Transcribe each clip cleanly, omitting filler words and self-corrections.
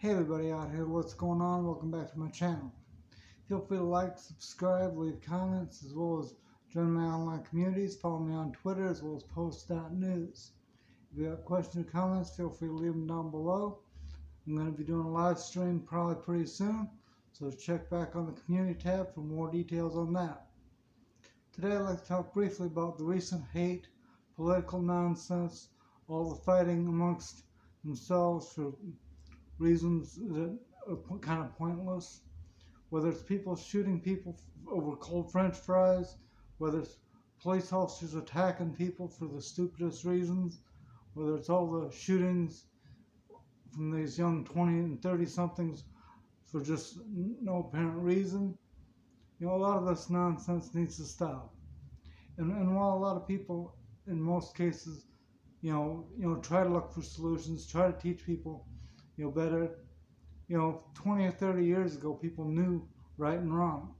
Hey everybody out here, what's going on? Welcome back to my channel. Feel free to like, subscribe, leave comments, as well as join my online communities. Follow me on Twitter, as well as post.news. If you have questions or comments, feel free to leave them down below. I'm going to be doing a live stream probably pretty soon, so check back on the community tab for more details on that. Today I'd like to talk briefly about the recent hate, political nonsense, all the fighting amongst themselves for reasons that are kind of pointless. Whether it's people shooting people over cold French fries, whether it's police officers attacking people for the stupidest reasons, whether it's all the shootings from these young 20 and 30 somethings for just no apparent reason. A lot of this nonsense needs to stop. And while a lot of people, in most cases, try to look for solutions, try to teach people better. 20 or 30 years ago, people knew right and wrong.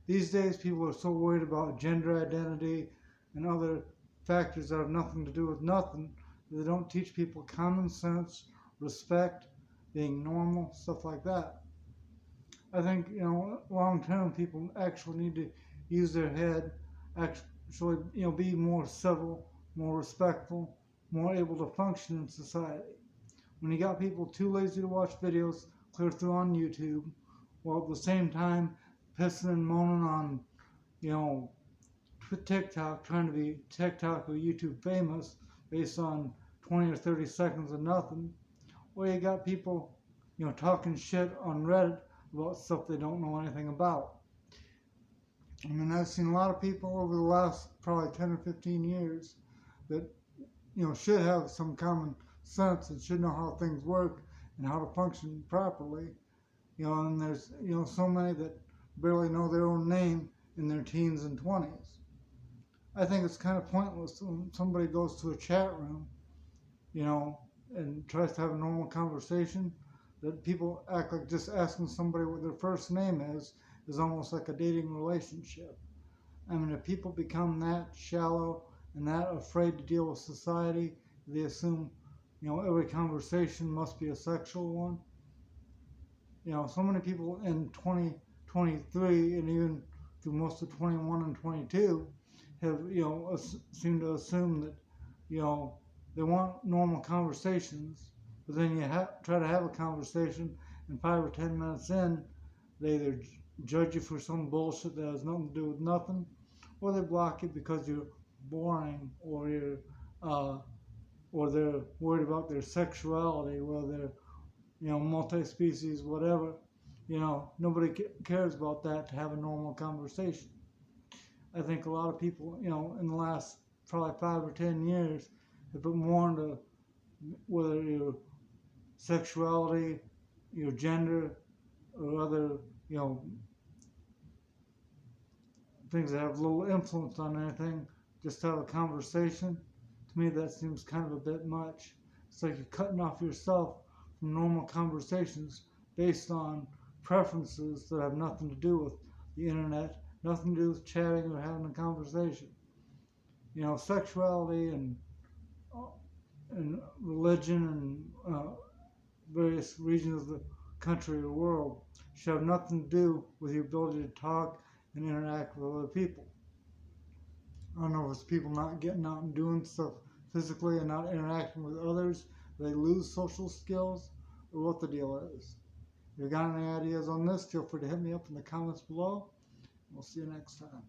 These days, people are so worried about gender identity and other factors that have nothing to do with nothing, they don't teach people common sense, respect, being normal, stuff like that. I think, long term, people actually need to use their head, actually, be more civil, more respectful, more able to function in society. When you got people too lazy to watch videos clear through on YouTube, while at the same time pissing and moaning on, TikTok, trying to be TikTok or YouTube famous based on 20 or 30 seconds of nothing, or you got people, talking shit on Reddit about stuff they don't know anything about. I mean, I've seen a lot of people over the last probably 10 or 15 years that, should have some common sense and should know how things work and how to function properly. And there's, so many that barely know their own name in their teens and 20s. I think it's kind of pointless when somebody goes to a chat room, and tries to have a normal conversation, that people act like just asking somebody what their first name is almost like a dating relationship. I mean, if people become that shallow and that afraid to deal with society, they assume, every conversation must be a sexual one. So many people in 2023 and even through most of 21 and 22 have, seem to assume that, they want normal conversations, but then you try to have a conversation and 5 or 10 minutes in, they either judge you for some bullshit that has nothing to do with nothing, or they block you because you're boring, or you're, or they're worried about their sexuality, or they're, multi-species, whatever. Nobody cares about that to have a normal conversation. I think a lot of people, in the last probably 5 or 10 years have put more into whether your sexuality, your gender, or other, things that have little influence on anything, just to have a conversation. To me, that seems kind of a bit much. It's like you're cutting off yourself from normal conversations based on preferences that have nothing to do with the internet, nothing to do with chatting or having a conversation. Sexuality and religion and various regions of the country or world should have nothing to do with your ability to talk and interact with other people. I don't know if it's people not getting out and doing stuff physically and not interacting with others, they lose social skills, or what the deal is. If you got any ideas on this, feel free to hit me up in the comments below. We'll see you next time.